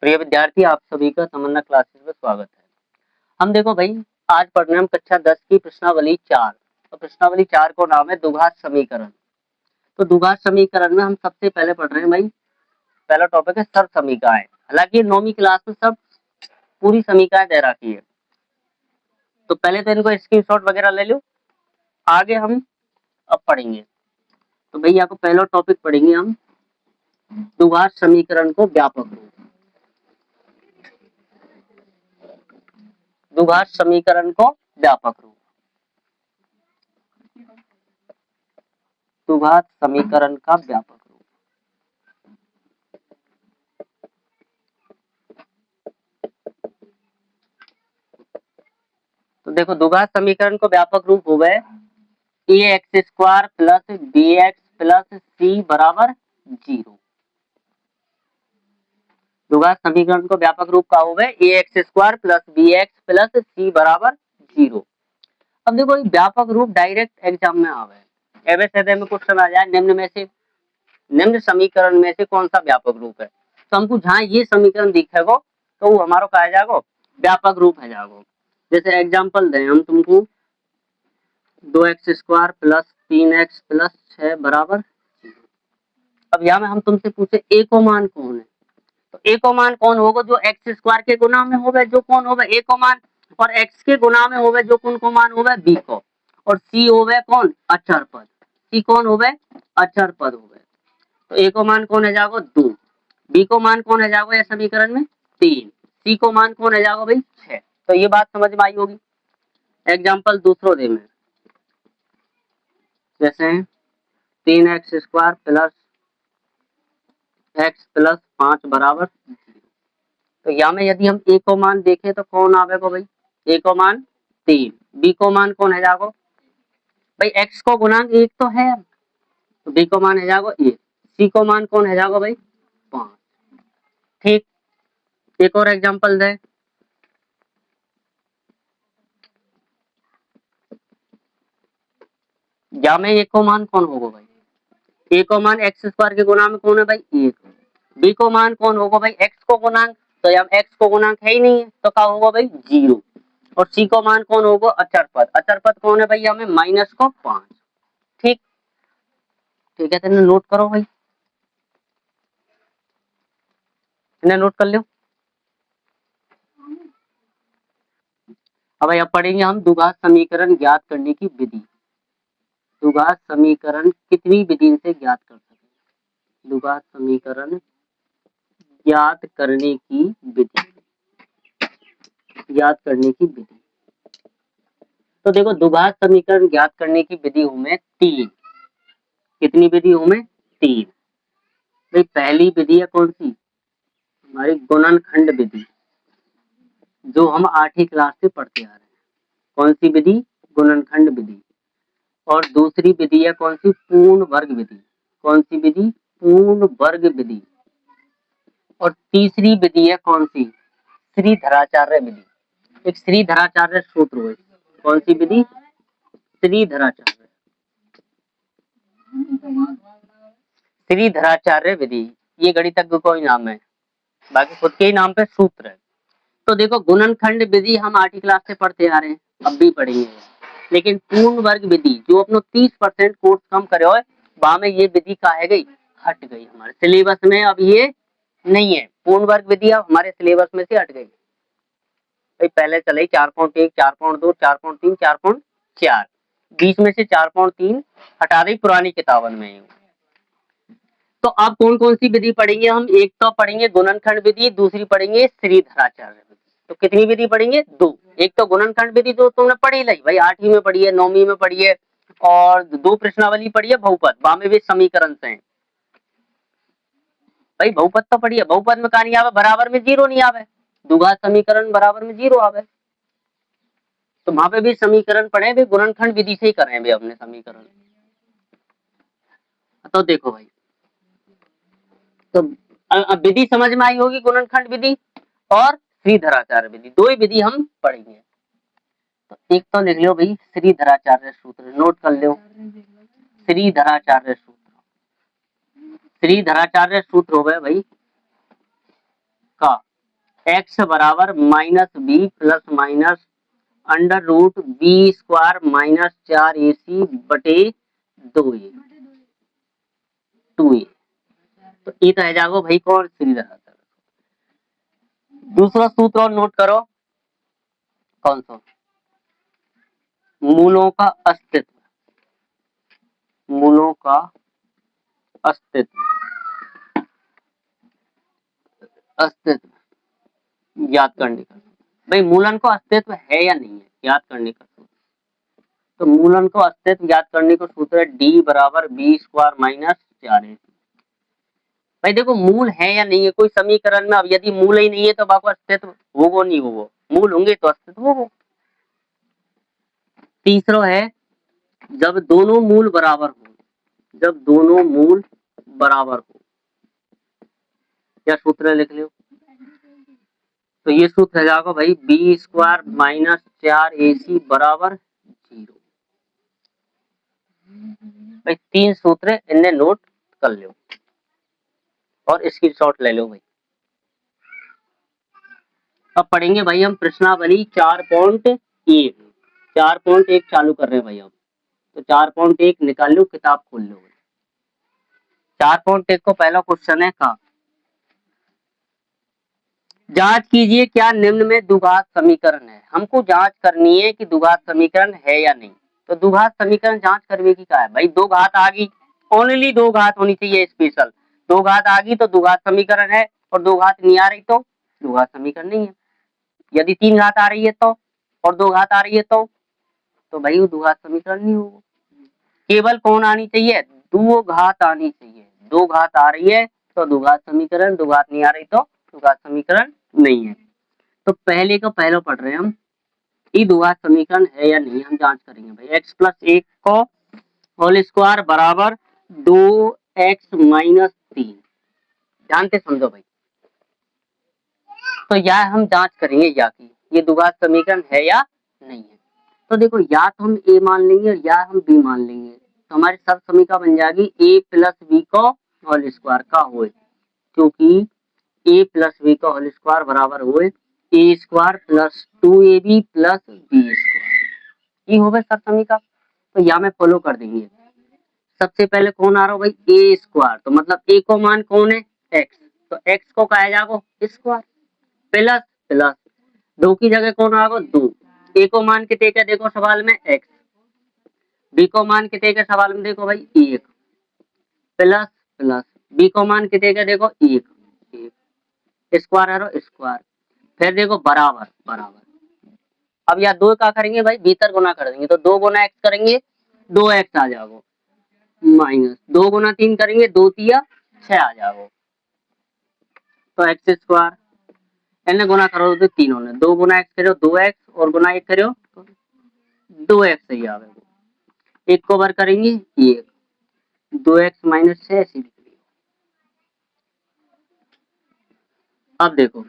प्रिय विद्यार्थी, आप सभी का तमन्ना क्लासेस में स्वागत है। हम देखो भाई, आज पढ़ रहे हैं हम कक्षा 10 की प्रश्नावली 4। तो प्रश्नावली 4 को नाम है द्विघात समीकरण। तो द्विघात समीकरण में हम सबसे पहले पढ़ रहे हैं भाई, पहला टॉपिक है सर्व समीकरण। हालांकि 9वीं क्लास में सब पूरी समीकरण दे रखी है, तो पहले तो इनको स्क्रीनशॉट वगैरह ले लो, आगे हम अब पढ़ेंगे। तो भाई यहाँ को पहला टॉपिक पढ़ेंगे हम द्विघात समीकरण को व्यापक रूप। द्विघात समीकरण को व्यापक रूप, द्विघात समीकरण का व्यापक रूप। तो देखो, द्विघात समीकरण को व्यापक रूप हो गए ax² plus bx plus c बराबर 0। द्विघात समीकरण को व्यापक रूप का हो गए ax² plus bx plus c बराबर 0। अब देखो, व्यापक रूप डायरेक्ट एग्जाम में आवे, एवं में क्वेश्चन आ जाए निम्न समीकरण में से कौन सा व्यापक रूप है, तो हमको जहाँ ये समीकरण दिखेगा तो वो हमारा कहा जाएगा व्यापक रूप है जाएगा। जैसे एग्जाम्पल दें हम तुमको, 2x² प्लस 3x प्लस 6 बराबर 0। अब यहाँ में हम तुमसे पूछे ए को मान कौन है, तो ए को मान कौन होगा, जो x² के गुना में होगा, जो कौन होगा ए को मान, और x के गुना में होगा जो कौन को मान होगा बी को, और c होवे कौन अचर पद, c कौन होवे अचर पद होवे। तो ए को मान कौन है जाएगा 2, बी को मान कौन है जाएगा या समीकरण में 3, सी को मान कौन है जाएगा भाई 6। तो ये बात समझ में आई होगी। एग्जाम्पल दूसरों दे में, जैसे 3x² प्लस x प्लस 5 बराबर 0। तो यहाँ में यदि हम ए को मान देखें तो कौन आवेगा भाई, ए को मान 3, बी को मान कौन है जाएगा भाई, x को गुणांक 1 तो है, तो बी को मान है जाएगा 1, सी को मान कौन है जाएगा भाई 5। ठीक, एक और एग्जांपल दे, या में ए को मान कौन होगा भाई, ए को मान x² के गुना में कौन है भाई 1, बी को मान कौन होगा भाई x को गुणांक, तो यहाँ x को गुणांक है ही नहीं है तो क्या होगा भाई 0, और सी को मान कौन होगा अचर पद कौन है भाई यहाँ में -5। ठीक, ठीक है, तो नोट करो भाई, इन्हें नोट कर लो। अब यहाँ पढ़ेंगे हम द्विघात समीकरण ज्ञात करने की विधि। द्विघात समीकरण कितनी विधि से ज्ञात कर सकते, द्विघात समीकरण ज्ञात करने की विधि, ज्ञात करने की विधि। तो देखो, द्विघात समीकरण ज्ञात करने की विधि में 3, कितनी विधि में 3। भाई पहली विधि है कौन सी, हमारी गुणनखंड विधि, जो हम 8वीं क्लास से पढ़ते आ रहे हैं। कौन सी विधि, गुणनखंड विधि। और दूसरी विधि है कौन सी, पूर्ण वर्ग विधि। कौन सी विधि, पूर्ण वर्ग विधि। और तीसरी विधि है कौन सी, श्रीधराचार्य विधि। एक श्रीधराचार्य सूत्र है, कौन सी विधि, श्रीधराचार्य, श्रीधराचार्य विधि। ये गणितज्ञ को ही नाम है, बाकी खुद के ही नाम पे सूत्र है। तो देखो, गुणनखंड विधि हम 8वीं क्लास से पढ़ते आ रहे हैं, अब भी पढ़ेंगे, लेकिन पूर्ण वर्ग विधि जो अपनो 30% कोर्स कम करे हो, वहां में ये विधि का है गई, हट गई, हमारे सिलेबस में अब ये नहीं है। पूर्ण वर्ग विधि अब हमारे सिलेबस में से हट गई। भाई पहले चले 4.1, 4.2, 4.3, 4.4, बीच में से 4.3 हटा दी पुरानी किताबन में। तो अब कौन कौन सी विधि पढ़ेंगे हम, एक तो पढ़ेंगे गुणनखंड विधि, दूसरी पढ़ेंगे श्रीधराचार्य विधि। तो कितनी विधि पढ़ेंगे, 2। एक तो गुणनखंड विधि जो तुमने पढ़ी ली भाई, 8वीं में पढ़ी है, 9वीं में पढ़ी है, और 2 प्रश्नावली पढ़ी है बहुपद, वहां में भी समीकरण से है भाई। बहुपद तो पढ़ी है, बहुपद में कहा नहीं आवे, बराबर में 0 नहीं आवे, द्विघात समीकरण बराबर में 0 आवे, तो वहां पे भी समीकरण पढ़े भी गुणनखंड विधि से ही करें भी अपने समीकरण। तो देखो भाई, तो विधि समझ में आई होगी, गुणनखंड विधि और श्रीधराचार्य विधि, 2 ही विधि हम पढ़ेंगे। तो एक तो लिख लो भाई श्रीधराचार्य सूत्र, नोट कर लो श्रीधराचार्य सूत्र। श्रीधराचार्य सूत्र हो गए भाई का एक्स बराबर minus B plus minus under root B square minus 4ac बटे 2a 2a। तो ये तो है जागो भाई कौन सीधा आंसर। दूसरा सूत्र और नोट करो, कौन सा, मूलों का अस्तित्व, मूलों का अस्तित्व, अस्तित्व याद करने का। भाई मूलन को अस्तित्व है या नहीं है याद करने का सूत्र। तो मूलन को अस्तित्व याद करने का सूत्र है डी बराबर बी स्क्वायर माइनस 4ac। भाई देखो मूल है या नहीं है कोई समीकरण में, अब यदि मूल ही नहीं है तो बाको अस्तित्व होगो नहीं होगो, मूल होंगे तो अस्तित्व होगो। तीसरा है जब दोनों मूल बराबर हो, जब दोनों मूल बराबर हो, क्या सूत्र लिख लो। तो ये सूत्र है जाएगा भाई बी स्क्वायर माइनस 4ac बराबर 0। भाई 3 सूत्र इन्हें नोट कर लो और स्क्रीनशॉट ले लो भाई। अब पढ़ेंगे भाई हम प्रश्नावली 4.1, 4.1 चालू कर रहे हैं भाई हम। तो 4.1 निकाल लो, किताब खोल लो। 4.1 को पहला क्वेश्चन है का जांच कीजिए क्या निम्न में द्विघात समीकरण है। हमको जांच करनी है कि द्विघात समीकरण है या नहीं। तो द्विघात समीकरण जांच करने की क्या है भाई, दो घात आ गई, ओनली दो घात होनी चाहिए स्पेशल। दो घात आ गई तो द्विघात समीकरण है, और दो घात नहीं आ रही तो द्विघात समीकरण नहीं है। यदि 3 घात आ रही है तो, और 2 घात आ रही है तो भाई वो द्विघात समीकरण नहीं होगा। केवल कौन आनी चाहिए, दो घात आनी चाहिए। 2 घात आ रही है तो द्विघात समीकरण, 2 घात नहीं आ रही तो द्विघात समीकरण नहीं है। तो पहले का पहला पढ़ रहे हैं हम, ये द्विघात समीकरण है या नहीं हम जांच करेंगे भाई। x प्लस 1 को होल स्क्वायर बराबर 2x माइनस 3, जानते समझो भाई। तो यह हम जांच करेंगे या कि ये द्विघात समीकरण है या नहीं है। तो देखो या तो हम a मान लेंगे और या हम b मान लेंगे, तो हमारी सब समीकरण बन जाएगी a प्लस b को होल स्क्वायर का होए, क्योंकि a प्लस b का होल स्क्वायर बराबर होए a square plus 2ab plus b square. ये हो गए सब समीकरण। तो यहाँ में फॉलो कर देंगे। सबसे पहले कौन आ रहा हो भाई a स्क्वायर, तो मतलब a को मान कौन है x, तो x को कहा जाएगा स्क्वायर प्लस प्लस 2 की जगह कौन आएगा 2। a को मान कितने का देखो सवाल में x, b को मान कितने का सवाल में देखो भाई 1 प्लस प्लस b को मान कितने का देखो 1 स्क्वायर है स्क्वायर, फिर देखो बराबर बराबर। अब या 2 क्या करेंगे भाई भीतर गुना कर देंगे, तो 2 गुना x करेंगे 2x आ जाओ, माइनस 2 गुना 3 करेंगे 2 तिया 6 आ जाओ, तो x स्क्वायर इन्हें गुना करो तो 3 होने, 2 गुना x करो 2x और गुना 1 करो 2x ही आवे। 1 को बर करेंगे 1, 2x माइनस 6 ऐसी। अब देखो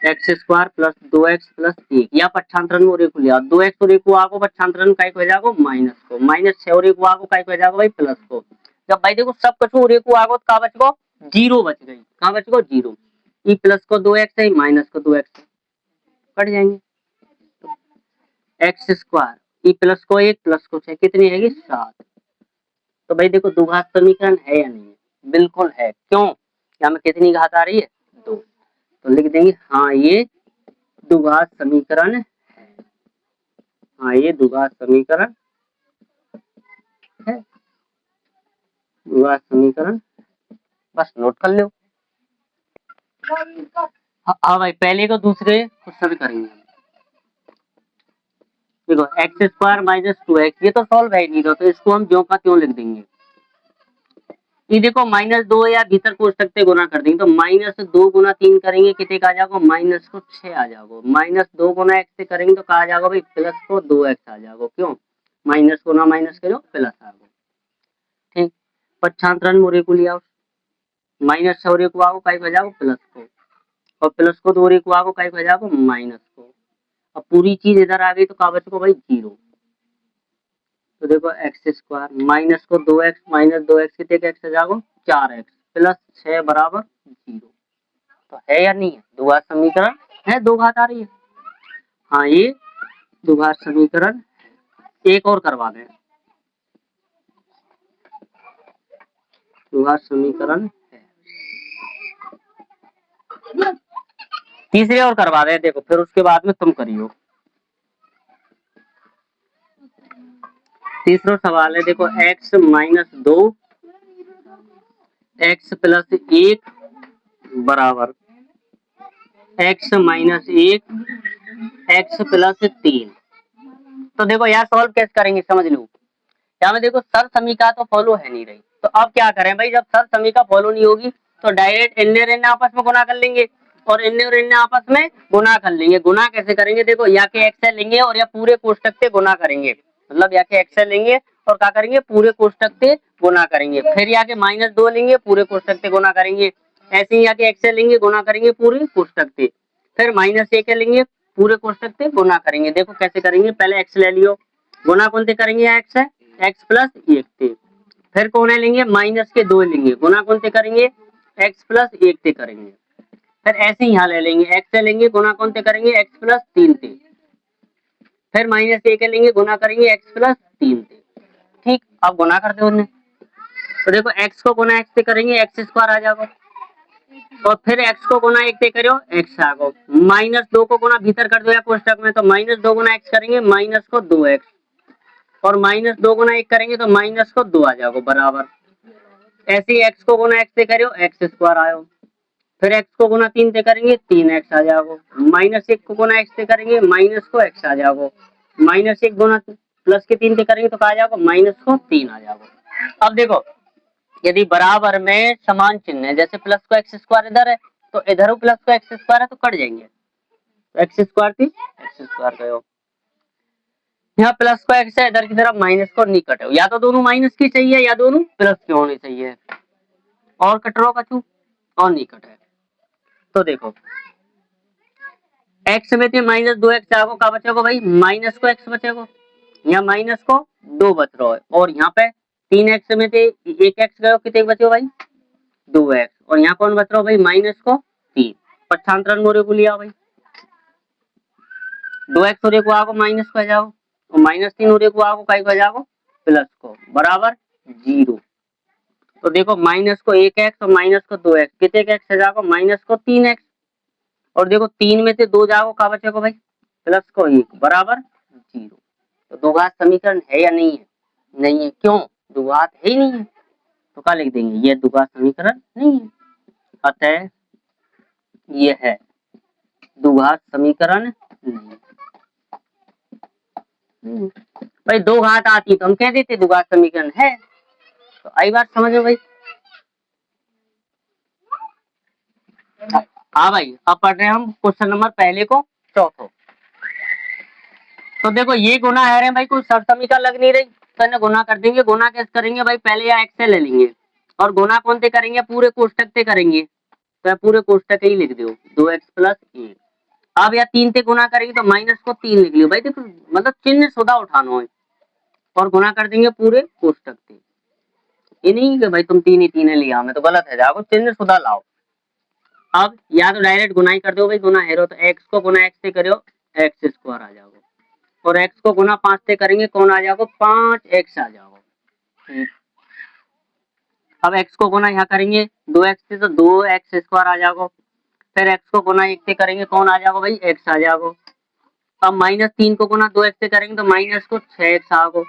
x square plus 2x plus 1 या पक्षांतरण में और लिया 2x और 1 को आगो पक्षांतरण का हो जाएगा माइनस को, माइनस 6 और 1 को आगो का हो जाएगा भाई प्लस को। जब भाई देखो सब कछु और 1 को आगो तो का बच गो 0 बच गई, कहां बच गो 0। ई प्लस को 2x है माइनस को 2x कट जाएंगे। एक्स स्क्वायर ई प्लस को 1 प्लस को 6 कितनी है 7। तो भाई देखो द्विघात समीकरण है या नहीं है, बिल्कुल है। क्यों, यहाँ में कितनी घात आ रही है 2, तो लिख देंगे हाँ ये द्विघात समीकरण है, हाँ ये द्विघात समीकरण है, द्विघात समीकरण। बस नोट कर लो। हाँ भाई पहले को दूसरे क्वेश्चन करेंगे। देखो एक्स स्क्वायर माइनस 2x ये तो सॉल्व है नहीं, तो इसको हम ज्यों का त्यों लिख देंगे। ये देखो माइनस 2 या भीतर कोष्टक से गुना कर देंगे, तो माइनस 2 गुना 3 करेंगे कितने का आ जाएगा माइनस को 6 आ जाएगा। माइनस 2 गुना x से करेंगे तो कहा जाएगा भाई प्लस को 2x आ जाएगा। क्यों, माइनस गुना माइनस करो प्लस आ गया। ठीक, पक्षांतरण मोरे को लिया माइनस 6 को आओ कई बजाओ प्लस को, और प्लस को 2 को आओ कई बजाओ माइनस को। अब पूरी चीज इधर आ गई तो का बच को भाई 0। तो देखो एक्स स्क्वायर माइनस को 2x माइनस 2x कितने एक्स आ जाएगा 4x प्लस 6 बराबर 0। तो है या नहीं है द्विघात समीकरण है, दो घात आ रही है। हाँ ये द्विघात समीकरण। एक और करवा दें, द्विघात समीकरण तीसरे और करवा दें, देखो फिर उसके बाद में तुम करियो। तीसरा सवाल है, देखो x माइनस 2 x प्लस 1 बराबर x माइनस 1 x प्लस 3। तो देखो यार सॉल्व कैसे करेंगे समझ लो। यहाँ में देखो सर समीका तो फॉलो है नहीं रही, तो अब क्या करें भाई, जब सर समीका फॉलो नहीं होगी तो डायरेक्ट इनने और इनने आपस में गुना कर लेंगे, और इनने और इनने आपस में गुना कर लेंगे। गुना कैसे करेंगे, देखो या के एक्सेल लेंगे और या पूरे कोष्टक से गुना करेंगे, मतलब या के एक्सेल लेंगे और क्या करेंगे, पूरे कोष्टक से गुना करेंगे। फिर या के माइनस 2 लेंगे, पूरे कोष्टक से गुना करेंगे। ऐसे ही या के एक्सेल लेंगे, गुना करेंगे पूरे कोष्टक से। फिर माइनस 1 लेंगे, पूरे कोष्टक से गुना करेंगे। देखो कैसे करेंगे, पहले एक्स ले लियो, गुना कौन से करेंगे, एक्स है, एक्स प्लस 1 से। फिर कौन है लेंगे, माइनस के 2 लेंगे, गुना कौन से करेंगे, एक्स प्लस 1 से करेंगे। फिर ऐसे ही यहाँ ले लेंगे, एक्स से लेंगे, गुना कौन से करेंगे, एक्स प्लस 3 से। फिर माइनस 1 लेंगे, गुना करेंगे एक्स प्लस 3 से। ठीक, अब गुना कर दो उन्हें, तो देखो एक्स को गुना एक्स से करेंगे, एक्स स्क्वायर आ जाएगा। और फिर एक्स को गुना 1 से करो, एक्स आ गो। माइनस 2 को गुना भीतर कर दो या कोष्टक में, तो माइनस 2 गुना एक्स करेंगे, माइनस को 2x, और माइनस 2 गुना 1 करेंगे तो माइनस को 2 आ जाएगा बराबर। ऐसे ही एक्स को गुना एक्स से करो, एक्स स्क्वायर आयो। फिर एक्स को गुना 3 से करेंगे, 3x आ जाएगा। माइनस 1 को गुना एक्स से करेंगे, माइनस को x आ जाएगा। माइनस 1 गुना प्लस के 3 से करेंगे तो क्या आ जाएगा, माइनस को 3 आ जाएगा। अब देखो यदि बराबर में समान चिन्ह है, जैसे प्लस को एक्स स्क्वायर इधर है तो इधर प्लस को एक्स स्क्वायर है तो कट जाएंगे, तो एक्स स्क्वायर थी एक्स स्क्वायर कहो। यहाँ प्लस को एक्स है, इधर की तरफ माइनस को नहीं कटे, या तो दोनों माइनस की चाहिए या दोनों प्लस की होनी चाहिए, और कट रहा कचू और नहीं कटे। तो देखो एक्स में थे माइनस 2x आगो, का बचेगा भाई, माइनस को x बचेगा, यहाँ माइनस को 2 बच रहा है। और यहाँ पे 3x में थे 1x गयो, कितने बचे भाई, 2x, और यहाँ कौन बच रहा भाई, माइनस को 3। पक्षांतरण मोरे को लिया भाई, 2x हो को आगो माइनस को आ जाओ, और माइनस 3 हो को आगो कई को आ जाओ प्लस को, बराबर 0। तो देखो माइनस को 1x और माइनस को 2x, कितने x आ जाओ, माइनस को 3x, और देखो 3 में से 2 जाओ, का बचेगा भाई, प्लस को 1 बराबर 0। तो द्विघात समीकरण है या नहीं है, नहीं है, क्यों, द्विघात है ही नहीं है, तो क्या लिख देंगे, ये द्विघात समीकरण नहीं है, अतः ये है द्विघात समीकरण नहीं। भाई दो घात आती तो हम कह देते द्विघात समीकरण है, तो आई बात समझो भाई। हाँ भाई, अब पढ़ रहे हैं हम क्वेश्चन नंबर पहले को चौथो। तो देखो ये गुना है रहे भाई, कोई सर समीकरण लग नहीं रही, तो इन्हें गुना कर देंगे। गुना कैसे करेंगे भाई, पहले या एक्स ले लेंगे, और गुना कौन से करेंगे, पूरे कोष्टक से करेंगे, तो पूरे कोष्टक ही लिख दो, 2x प्लस 1। अब या 3 से गुना करेंगे तो माइनस को 3 लिख लियो भाई, देखो मतलब चिन्ह सुधा उठाना है, और गुना कर देंगे पूरे कोष्टक से। ये नहीं कि भाई तुम 3 ही 3 लिया, हमें तो गलत है, जाओ चिन्ह सुधा लाओ। अब या तो डायरेक्ट गुना ही कर दो भाई, गुना है तो x को गुना x से करो, एक्स स्क्वायर आ जाओगे, और x को गुना 5 से करेंगे, कौन आ जाओगे, 5x आ जाओगे। अब x को गुना यहाँ करेंगे 2x से, तो 2x स्क्वायर आ जाओगे। फिर x को गुना 1 से करेंगे, कौन आ जाओगे भाई, x आ जाओगे। अब माइनस 3 को गुना 2x से करेंगे तो माइनस को 6x आगो,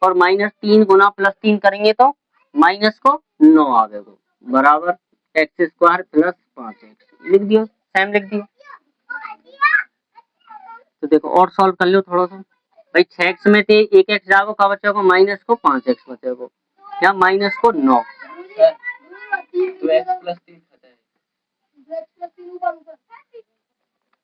और माइनस 3 गुना प्लस 3 करेंगे तो माइनस को 9 आवेगो, बराबर एक्स स्क्वायर प्लस 5x लिख दियो, सेम लिख दियो। तो देखो और सॉल्व कर लो थोड़ा सा भाई, 6x में थे 1x जाओ, का बचेगा माइनस को 5x बचेगा, या माइनस को 9, तो x प्लस 3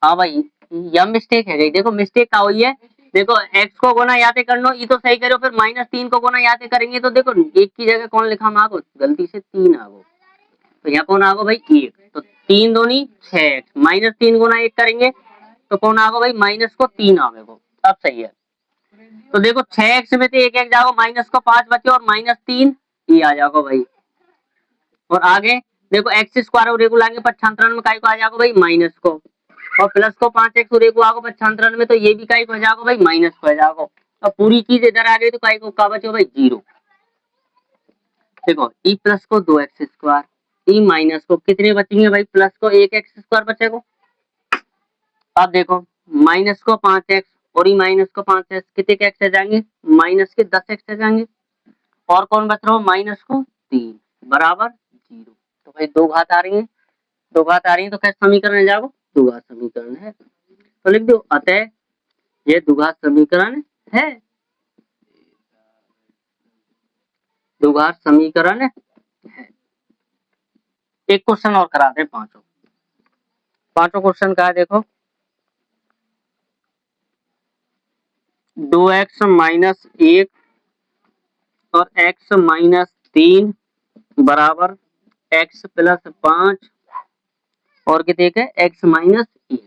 हाँ भाई यह मिस्टेक है गई, देखो मिस्टेक क्या हुई है, देखो x को गुना याते कर लो, ये तो सही करो, फिर माइनस 3 को गुना याते करेंगे तो देखो एक की जगह कौन लिखा हम आगो, गलती से 3 आगो, तो यहाँ कौन आगो भाई 1, तो 3 दूनी 6x, माइनस 3 गुना 1 करेंगे तो कौन आगो भाई, माइनस को 3 आवेगो। अब सही है, तो देखो 6x में से 1 जाओ, माइनस को 5 बचे, और माइनस 3 ये आ जाओगे भाई, और आगे देखो एक्स स्क्वायर और रेगुलर लाएंगे पक्षांतरण में, काय को आ जाएगा भाई माइनस को, और प्लस को 5x और 1 को आगो पक्षांतरण में, तो ये भी काई को हो जाएगा भाई माइनस को हो जाएगा। और पूरी चीज इधर आ गई तो काई को का बचो भाई 0। देखो ई प्लस को 2x स्क्वायर, ई माइनस को कितने बचेंगे भाई प्लस को 1x स्क्वायर बचेगा। अब देखो माइनस को 5x और ई माइनस को 5x कितने के x आ जाएंगे माइनस के 10x आ जाएंगे। और कौन बच रहा हो माइनस को 3 बराबर 0। तो भाई दो घात आ रही है, दो घात आ रही है तो कैसे समीकरण है जाओ द्विघात समीकरण है। तो लिख दो अतः ये द्विघात समीकरण है, द्विघात समीकरण है। एक क्वेश्चन और कराते हैं पांचों क्वेश्चन का है। देखो 2x माइनस 1 और x माइनस 3 बराबर x प्लस 5 और कितने के x माइनस 1।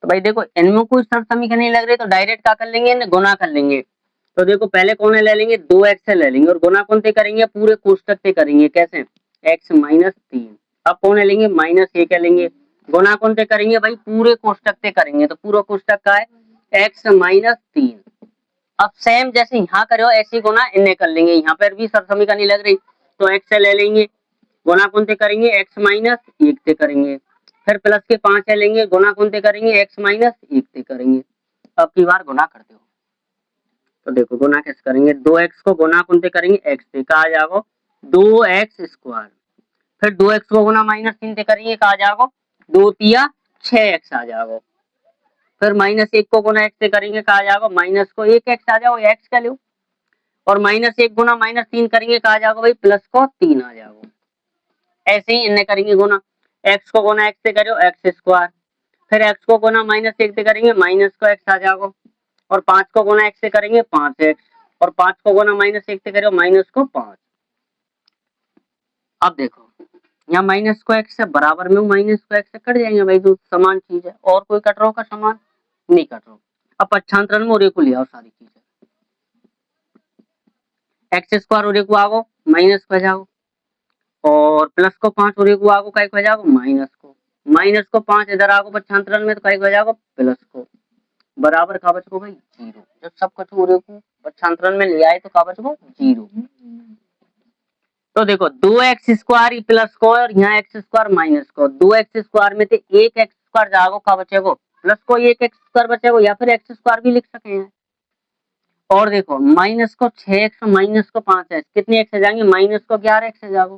तो भाई देखो इनमें कोई शर्त समीकरण नहीं लग रही तो डायरेक्ट क्या कर लेंगे इन्हें गुना कर लेंगे। तो देखो पहले कौन ले लेंगे 2x से ले लेंगे और गुना कौन से करेंगे पूरे कोष्टक से करेंगे कैसे x माइनस 3। अब कौन ले लेंगे माइनस 1 लेंगे, गुना कौन से करेंगे भाई पूरे कोष्टक से करेंगे। तो पूरा कोष्टक का है x माइनस 3। अब सेम जैसे यहाँ करे हो ऐसे गुना इन्हें कर लेंगे, यहाँ पर भी शर्त समीकरण नहीं लग रही तो x से ले लेंगे, गुना कौन से करेंगे x माइनस 1 से करेंगे, फिर प्लस के 5 है लेंगे, गुना कौन से करेंगे x माइनस 1 से करेंगे। अब की बार गुना करते हो तो देखो गुना कैसे करेंगे 2x को गुना कौन से करेंगे x से कहा जाएगा 2x स्क्वायर, फिर 2x को गुना माइनस 3 से करेंगे कहा जाएगा 2 तिया 6x आ जाएगा, फिर माइनस 1 को गुना x से करेंगे कहा जाएगा माइनस को 1x आ जाएगा x का लो, और माइनस 1 गुना माइनस 3 करेंगे कहा जाएगा भाई प्लस को 3 आ जाएगा। ऐसे ही इन्हें करेंगे गुना, x को गुना x से करो x स्क्वायर, फिर x को गुना माइनस 1 से करेंगे माइनस को x आ जाएगा, और 5 को गुना x से करेंगे 5x, और 5 को गुना माइनस 1 से करो माइनस को 5। अब देखो यहाँ माइनस को x से बराबर में माइनस को x से कट जाएंगे भाई, तो समान चीज है और कोई कट रहा का समान नहीं कट रहा। अब पक्षांतरण में और को ले आओ सारी चीजें, एक्स स्क्वायर और को आगो माइनस को जाओ, और प्लस को 5 और को आगो काय को जाओ माइनस को 5 इधर आगो पक्षांतरण में तो काय को जाओ प्लस को, बराबर का बच को भाई 0। जब सब कुछ और को पक्षांतरण में ले आए तो का बच को 0। तो देखो 2x स्क्वायर प्लस को और यहाँ x स्क्वायर माइनस को, 2x स्क्वायर में से 1x स्क्वायर जाओ का बचेगो प्लस को 1x स्क्वायर बचेगो, या फिर x स्क्वायर भी लिख सके हैं। और देखो माइनस को 6x माइनस को 5x कितने x जाएंगे माइनस को 11x जाओ,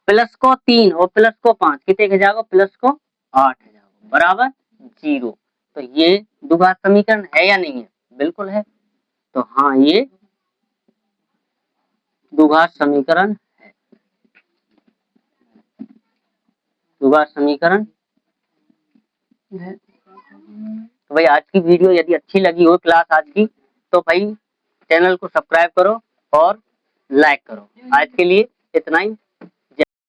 प्लस को 3 और प्लस को 5 कितने जाओ प्लस को 8 जाओ बराबर 0। तो ये द्विघात समीकरण है या नहीं है बिल्कुल है, तो हाँ ये द्विघात समीकरण है, द्विघात समीकरण है। तो भाई आज की वीडियो यदि अच्छी लगी हो क्लास आज की तो भाई चैनल को सब्सक्राइब करो और लाइक करो। आज के लिए इतना ही।